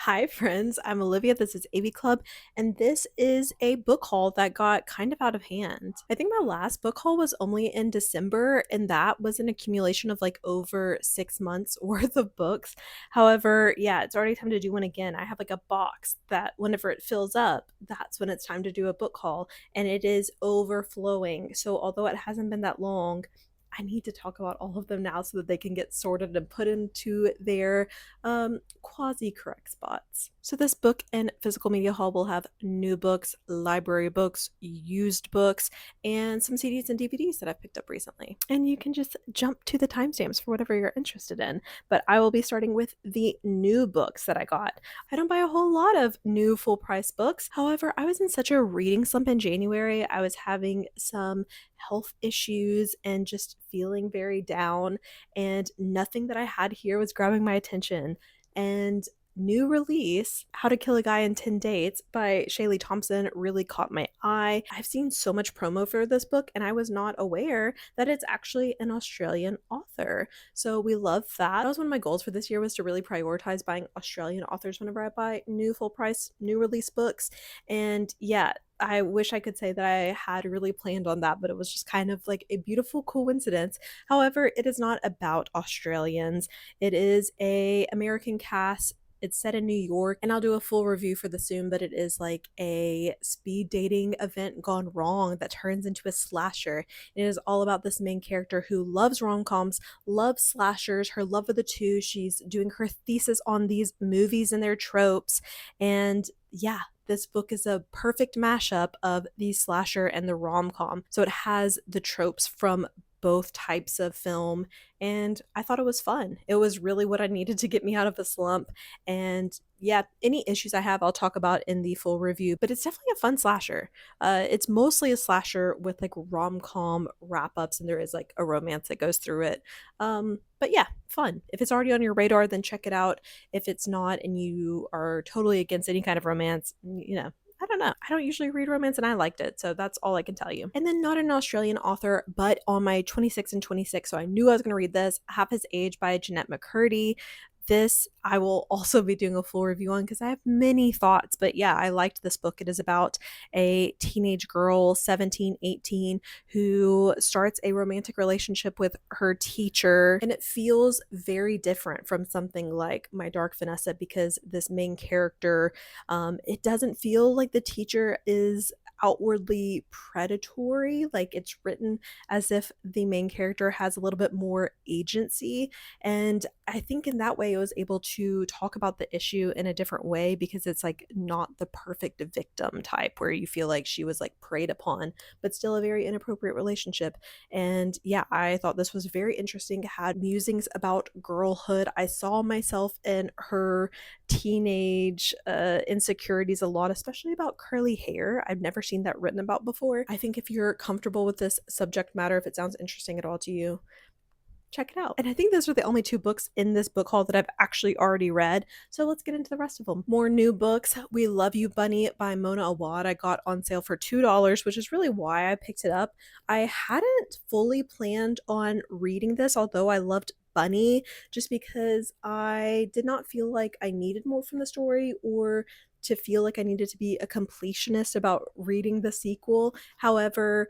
Hi, friends. I'm Olivia. This is AV Club, and this is a book haul that got kind of out of hand. I think my last book haul was only in December, and that was an accumulation of like over 6 months worth of books. However, yeah, it's already time to do one again. I have like a box that whenever it fills up, that's when it's time to do a book haul, and it is overflowing. So, although it hasn't been that long, I need to talk about all of them now so that they can get sorted and put into their quasi correct spots. So, this book and physical media haul will have new books, library books, used books, and some CDs and DVDs that I've picked up recently. And you can just jump to the timestamps for whatever you're interested in. But I will be starting with the new books that I got. I don't buy a whole lot of new full price books. However, I was in such a reading slump in January. I was having some health issues and just feeling very down, and nothing that I had here was grabbing my attention. And new release, How to Kill a Guy in 10 Dates by Shailee Thompson, really caught my eye. I've seen so much promo for this book, and I was not aware that it's actually an Australian author. So we love that. That was one of my goals for this year, was to really prioritize buying Australian authors whenever I buy new full price, new release books. And yeah, I wish I could say that I had really planned on that, but it was just kind of like a beautiful coincidence. However, it is not about Australians. It is a American cast. It's set in New York, and I'll do a full review for this soon, but it is like a speed dating event gone wrong that turns into a slasher. It is all about this main character who loves rom-coms, loves slashers, her love of the two. She's doing her thesis on these movies and their tropes. And yeah, this book is a perfect mashup of the slasher and the rom-com. So it has the tropes from both types of film, and I thought it was fun. It was really what I needed to get me out of a slump. And yeah, any issues I have, I'll talk about in the full review, but it's definitely a fun slasher. It's mostly a slasher with like rom-com wrap-ups, and there is like a romance that goes through it. But yeah, fun. If it's already on your radar, then check it out. If it's not and you are totally against any kind of romance, I don't know. I don't usually read romance, and I liked it. So that's all I can tell you. And then, not an Australian author, but on my 26 and 26. So I knew I was going to read this, Half His Age by Jennette McCurdy. This I will also be doing a full review on because I have many thoughts. But yeah, I liked this book. It is about a teenage girl, 17, 18, who starts a romantic relationship with her teacher. And it feels very different from something like My Dark Vanessa, because this main character, it doesn't feel like the teacher is outwardly predatory. Like, it's written as if the main character has a little bit more agency. And I think in that way, it was able to talk about the issue in a different way, because it's like not the perfect victim type where you feel like she was like preyed upon, but still a very inappropriate relationship. And yeah, I thought this was very interesting. It had musings about girlhood. I saw myself in her teenage insecurities a lot, especially about curly hair. I've never seen that written about before. I think if you're comfortable with this subject matter, if it sounds interesting at all to you, check it out. And I think those are the only two books in this book haul that I've actually already read. So let's get into the rest of them. More new books. We Love You Bunny by Mona Awad. I got on sale for $2, which is really why I picked it up. I hadn't fully planned on reading this, although I loved Bunny, just because I did not feel like I needed more from the story, or to feel like I needed to be a completionist about reading the sequel. However,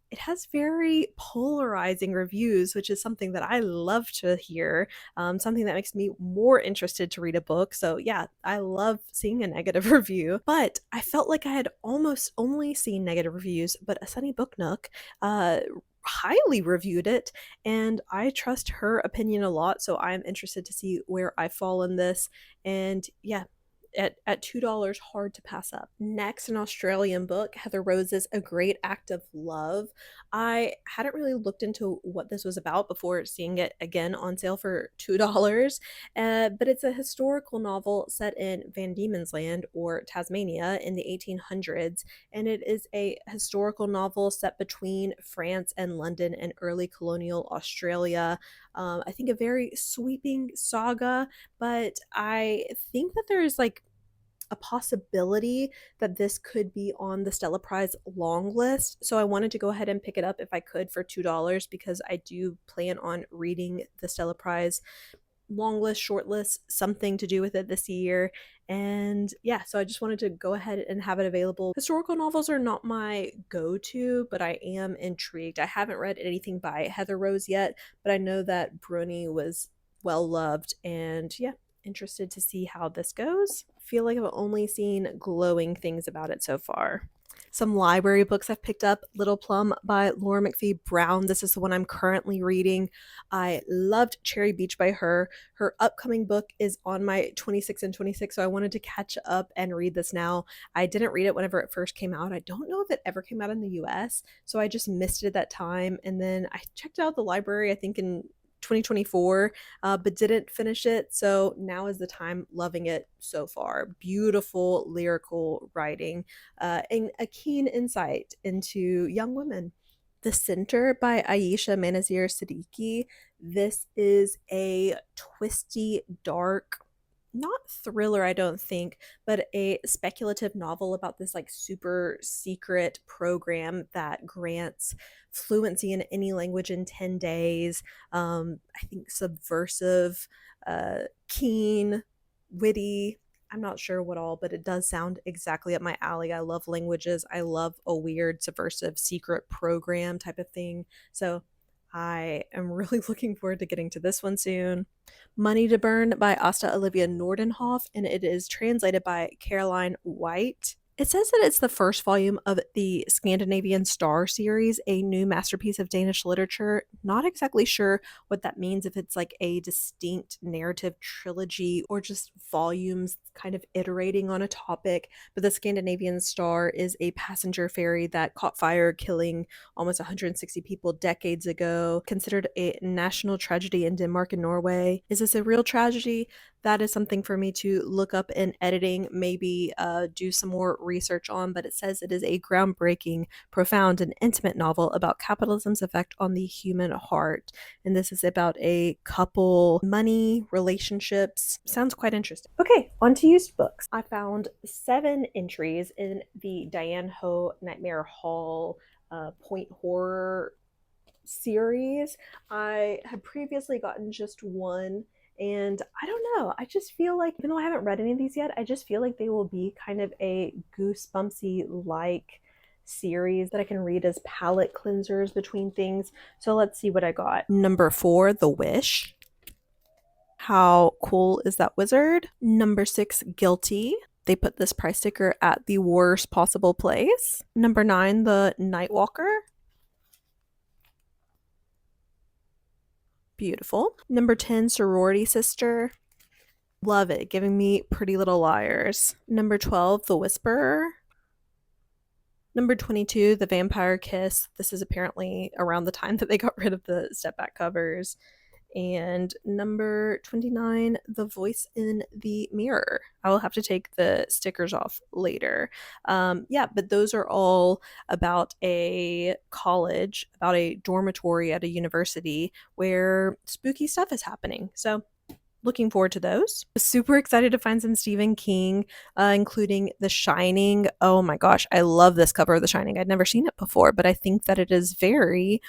it has very polarizing reviews, which is something that I love to hear, something that makes me more interested to read a book. So, yeah, I love seeing a negative review. But I felt like I had almost only seen negative reviews, but A Sunny Book Nook highly reviewed it, and I trust her opinion a lot. So I'm interested to see where I fall in this. And yeah, at $2, hard to pass up. Next, an Australian book, Heather Rose's A Great Act of Love. I hadn't really looked into what this was about before seeing it again on sale for $2, but it's a historical novel set in Van Diemen's Land, or Tasmania, in the 1800s, and it is a historical novel set between France and London and early colonial Australia. I think a very sweeping saga, but I think that there's like a possibility that this could be on the Stella Prize long list. So I wanted to go ahead and pick it up if I could for $2, because I do plan on reading the Stella Prize long list, short list, something to do with it this year. And yeah, so I just wanted to go ahead and have it available. Historical novels are not my go-to, but I am intrigued. I haven't read anything by Heather Rose yet, but I know that Bruni was well loved, and yeah, interested to see how this goes. Feel like I've only seen glowing things about it so far. Some library books I've picked up: Little Plum by Laura McPhee-Browne. This is the one I'm currently reading. I loved Cherry Beach by her. Her upcoming book is on my 26 and 26, so I wanted to catch up and read this now. I didn't read it whenever it first came out. I don't know if it ever came out in the US, so I just missed it at that time. And then I checked out the library, I think in 2024, but didn't finish it. So now is the time. Loving it so far. Beautiful lyrical writing, and a keen insight into young women. The Center by Ayesha Manazir Siddiqui. This is a twisty, dark, not thriller, I don't think, but a speculative novel about this like super secret program that grants fluency in any language in 10 days. I think subversive, keen, witty. I'm not sure what all, but it does sound exactly up my alley. I love languages. I love a weird, subversive, secret program type of thing. So I am really looking forward to getting to this one soon. Money to Burn by Asta Olivia Nordenhof, and it is translated by Caroline White. It says that it's the first volume of the Scandinavian Star series, a new masterpiece of Danish literature. Not exactly sure what that means, if it's like a distinct narrative trilogy or just volumes kind of iterating on a topic. But the Scandinavian Star is a passenger ferry that caught fire, killing almost 160 people decades ago, considered a national tragedy in Denmark and Norway. Is this a real tragedy? That is something for me to look up in editing, maybe do some more research on, but it says it is a groundbreaking, profound, and intimate novel about capitalism's effect on the human heart. And this is about a couple, money, relationships. Sounds quite interesting. Okay, on to used books. I found 7 entries in the Diane Ho Nightmare Hall point horror series. I had previously gotten just one, and I don't know, I just feel like, even though I haven't read any of these yet, I just feel like they will be kind of a goosebumpsy like series that I can read as palate cleansers between things. So let's see what I got. Number 4, The Wish. How cool is that wizard? Number 6, Guilty. They put this price sticker at the worst possible place. Number 9, The Nightwalker. Beautiful. Number 10, Sorority Sister. Love it, giving me Pretty Little Liars. Number 12, The Whisperer. Number 22, The Vampire Kiss. This is apparently around the time that they got rid of the step back covers. And number 29, The Voice in the Mirror. I will have to take the stickers off later. Yeah, but those are all about a college, about a dormitory at a university where spooky stuff is happening. So looking forward to those. Super excited to find some Stephen King, including The Shining. Oh my gosh, I love this cover of The Shining. I'd never seen it before, but I think that it is very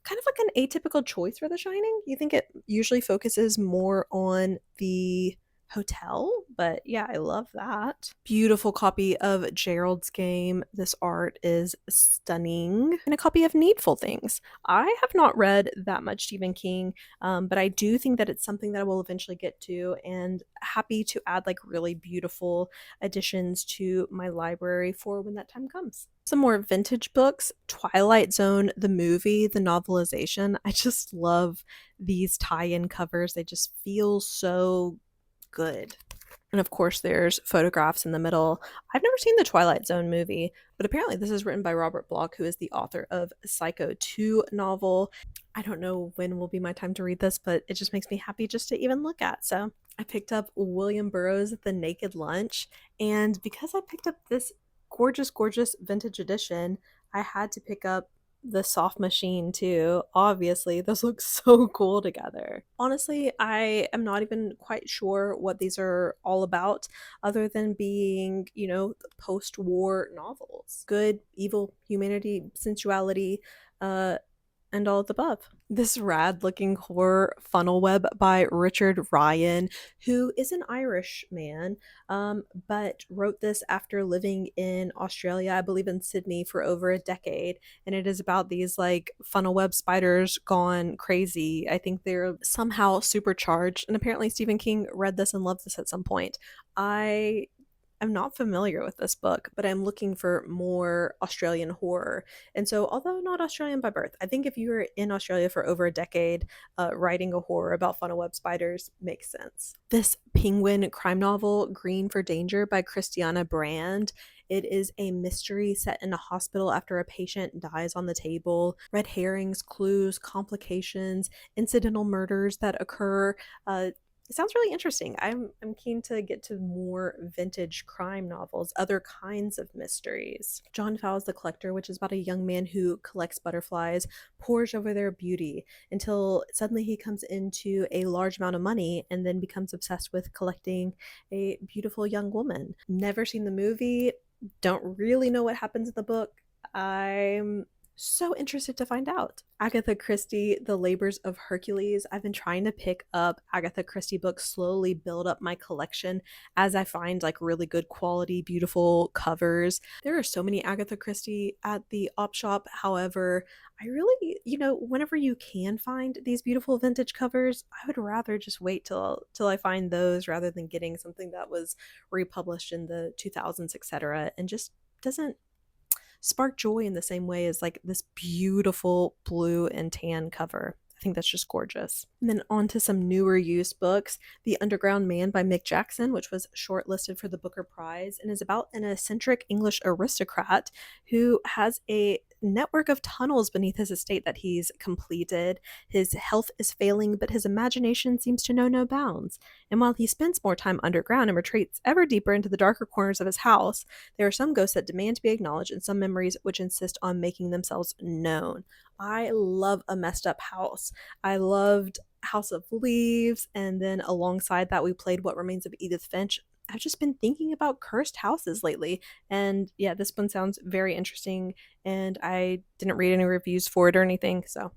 kind of like an atypical choice for The Shining. You think it usually focuses more on the hotel, but yeah, I love that. Beautiful copy of Gerald's Game. This art is stunning. And a copy of Needful Things. I have not read that much Stephen King, but I do think that it's something that I will eventually get to, and happy to add like really beautiful additions to my library for when that time comes. Some more vintage books. Twilight Zone, the movie, the novelization. I just love these tie-in covers. They just feel so good. And of course, there's photographs in the middle. I've never seen the Twilight Zone movie, but apparently this is written by Robert Bloch, who is the author of Psycho 2 novel. I don't know when will be my time to read this, but it just makes me happy just to even look at. So I picked up William Burroughs' The Naked Lunch, and because I picked up this gorgeous vintage edition, I had to pick up the Soft Machine too. Obviously, those look so cool together. Honestly, I am not even quite sure what these are all about, other than being, post-war novels. Good, evil, humanity, sensuality, and all of the above. This rad looking horror funnel web by Richard Ryan, who is an Irish man, but wrote this after living in Australia, I believe in Sydney, for over a decade. And it is about these like funnel web spiders gone crazy. I think they're somehow supercharged. And apparently, Stephen King read this and loved this at some point. I I'm not familiar with this book, but I'm looking for more Australian horror. And so, although not Australian by birth, I think if you were in Australia for over a decade, writing a horror about funnel web spiders makes sense. This penguin crime novel, Green for Danger by Christiana Brand. It is a mystery set in a hospital after a patient dies on the table. Red herrings, clues, complications, incidental murders that occur. It sounds really interesting. I'm keen to get to more vintage crime novels, other kinds of mysteries. John Fowles the Collector, which is about a young man who collects butterflies, pores over their beauty until suddenly he comes into a large amount of money and then becomes obsessed with collecting a beautiful young woman. Never seen the movie, don't really know what happens in the book. I'm so interested to find out. Agatha Christie, The Labors of Hercules. I've been trying to pick up Agatha Christie books, slowly build up my collection as I find like really good quality, beautiful covers. There are so many Agatha Christie at the op shop. However, I really, whenever you can find these beautiful vintage covers, I would rather just wait till I find those rather than getting something that was republished in the 2000s, etc. and just doesn't spark joy in the same way as like this beautiful blue and tan cover. I think that's just gorgeous. And then on to some newer used books. The Underground Man by Mick Jackson, which was shortlisted for the Booker Prize and is about an eccentric English aristocrat who has a network of tunnels beneath his estate that he's completed. His health is failing, but his imagination seems to know no bounds. And while he spends more time underground and retreats ever deeper into the darker corners of his house, there are some ghosts that demand to be acknowledged and some memories which insist on making themselves known. I love a messed up house. I loved House of Leaves, and then alongside that, we played What Remains of Edith Finch. I've just been thinking about cursed houses lately, and yeah, this one sounds very interesting, and I didn't read any reviews for it or anything, so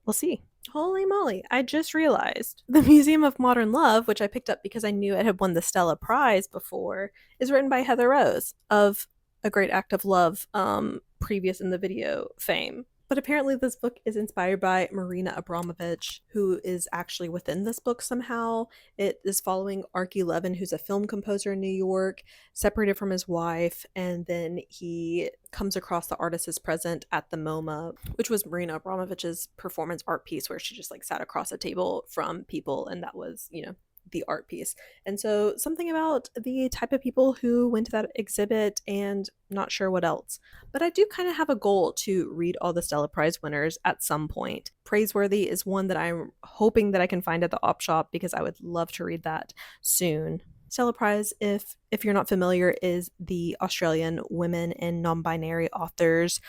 we'll see. Holy moly, I just realized the Museum of Modern Love, which I picked up because I knew it had won the Stella Prize before, is written by Heather Rose of A Great Act of Love, previous in the video fame. But apparently, this book is inspired by Marina Abramovich, who is actually within this book somehow. It is following Archie Levin, who's a film composer in New York, separated from his wife, and then he comes across The Artist is Present at the MoMA, which was Marina Abramovich's performance art piece where she just like sat across a table from people, and that was, the art piece. And so something about the type of people who went to that exhibit and not sure what else. But I do kind of have a goal to read all the Stella Prize winners at some point. Praiseworthy is one that I'm hoping that I can find at the op shop because I would love to read that soon. Stella Prize, if you're not familiar, is the Australian women and non-binary authors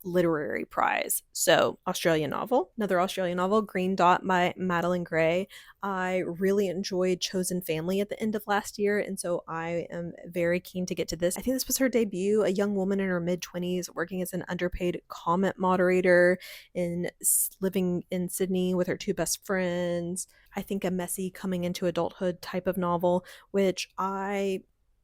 literary prize. So, Australian novel, another Australian novel, Green Dot by Madeleine Gray. I really enjoyed Chosen Family at the end of last year, and so I am very keen to get to this. I think this was her debut, a young woman in her mid-20s working as an underpaid comment moderator in living in Sydney with her two best friends. I think a messy coming into adulthood type of novel, which I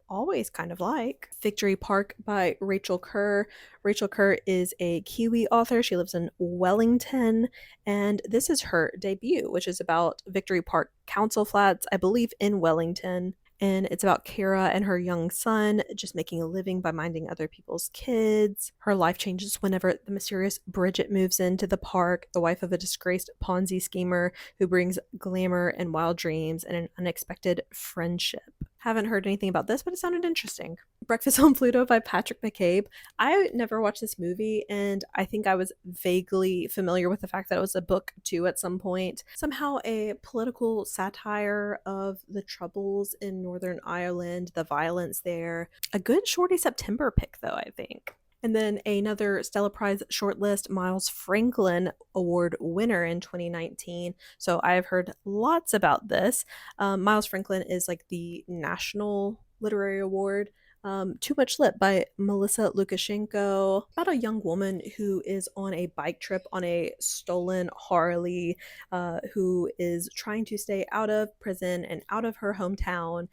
always kind of like. Victory Park by Rachel Kerr. Rachel Kerr is a Kiwi author. She lives in Wellington, and this is her debut, which is about Victory Park Council Flats, I believe in Wellington. And it's about Kara and her young son just making a living by minding other people's kids. Her life changes whenever the mysterious Bridget moves into the park, the wife of a disgraced Ponzi schemer who brings glamour and wild dreams and an unexpected friendship. Haven't heard anything about this, but it sounded interesting. Breakfast on Pluto by Patrick McCabe. I never watched this movie, and I think I was vaguely familiar with the fact that it was a book too at some point. Somehow a political satire of the troubles in Northern Ireland, the violence there. A good Shorty September pick, though, I think. And then another Stella Prize shortlist, Miles Franklin Award winner in 2019. So I have heard lots about this. Miles Franklin is like the national literary award. Too Much Lip by Melissa Lukashenko, about a young woman who is on a bike trip on a stolen Harley, who is trying to stay out of prison and out of her hometown.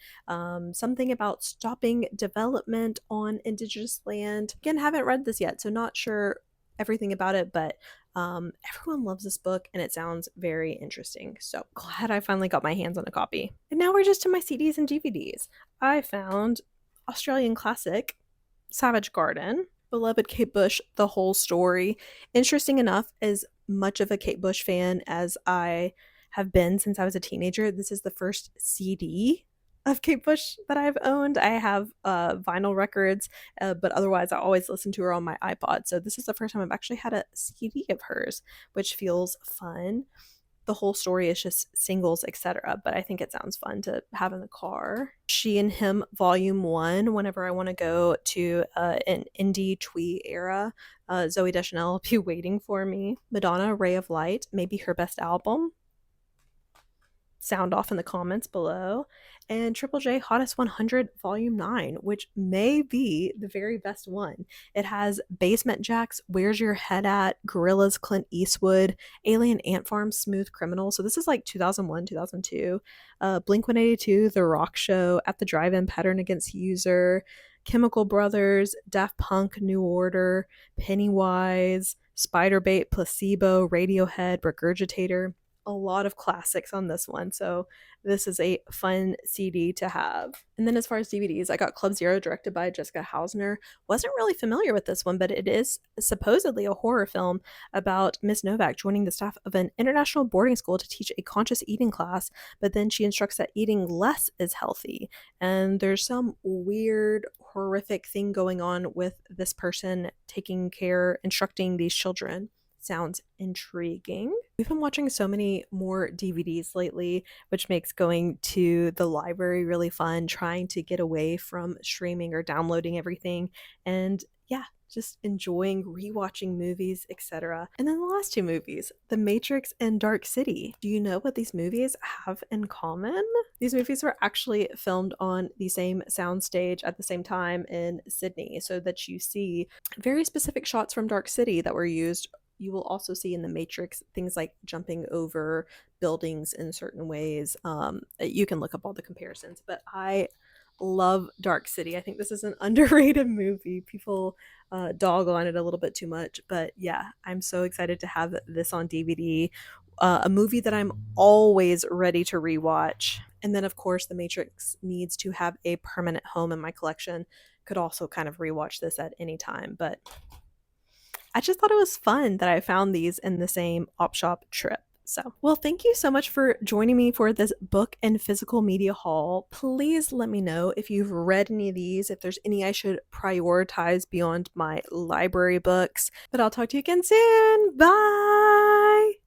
Something about stopping development on Indigenous land. Again, haven't read this yet, so not sure everything about it, but everyone loves this book and it sounds very interesting. So glad I finally got my hands on a copy. And now we're just to my CDs and DVDs. I found Australian classic Savage Garden, beloved Kate Bush, The Whole Story. Interesting enough, as much of a Kate Bush fan as I have been since I was a teenager, this is the first CD of Kate Bush that I've owned. I have vinyl records, but otherwise I always listen to her on my iPod. So this is the first time I've actually had a CD of hers, which feels fun. The Whole Story is just singles, etc. But I think it sounds fun to have in the car. She and Him Volume 1, whenever I want to go to an indie twee era. Zooey Deschanel will be waiting for me. Madonna, Ray of Light, maybe her best album. Sound off in the comments below. And Triple J Hottest 100 Volume 9, which may be the very best one. It has Basement Jaxx, Where's Your Head At, Gorillaz, Clint Eastwood, Alien Ant Farm, Smooth Criminal. So this is like 2001, 2002. Blink 182, The Rock Show, At the Drive-In, Pattern Against User, Chemical Brothers, Daft Punk, New Order, Pennywise, Spiderbait, Placebo, Radiohead, Regurgitator. A lot of classics on this one, so this is a fun CD to have. And then as far as DVDs, I got Club Zero, directed by Jessica Hausner. Wasn't really familiar with this one, but it is supposedly a horror film about Miss Novak joining the staff of an international boarding school to teach a conscious eating class, but then she instructs that eating less is healthy. And there's some weird, horrific thing going on with this person taking care, instructing these children. Sounds intriguing. We've been watching so many more DVDs lately, which makes going to the library really fun, trying to get away from streaming or downloading everything. And yeah, just enjoying rewatching movies, etc. And then the last two movies, The Matrix and Dark City. Do you know what these movies have in common? These movies were actually filmed on the same soundstage at the same time in Sydney, so that you see very specific shots from Dark City that were used. You will also see in The Matrix things like jumping over buildings in certain ways. You can look up all the comparisons, but I love Dark City. I think this is an underrated movie. People dog on it a little bit too much, but yeah, I'm so excited to have this on DVD. A movie that I'm always ready to rewatch. And then, of course, The Matrix needs to have a permanent home in my collection. Could also kind of rewatch this at any time, but I just thought it was fun that I found these in the same op shop trip. So, well, thank you so much for joining me for this book and physical media haul. Please let me know if you've read any of these, if there's any I should prioritize beyond my library books. But I'll talk to you again soon. Bye!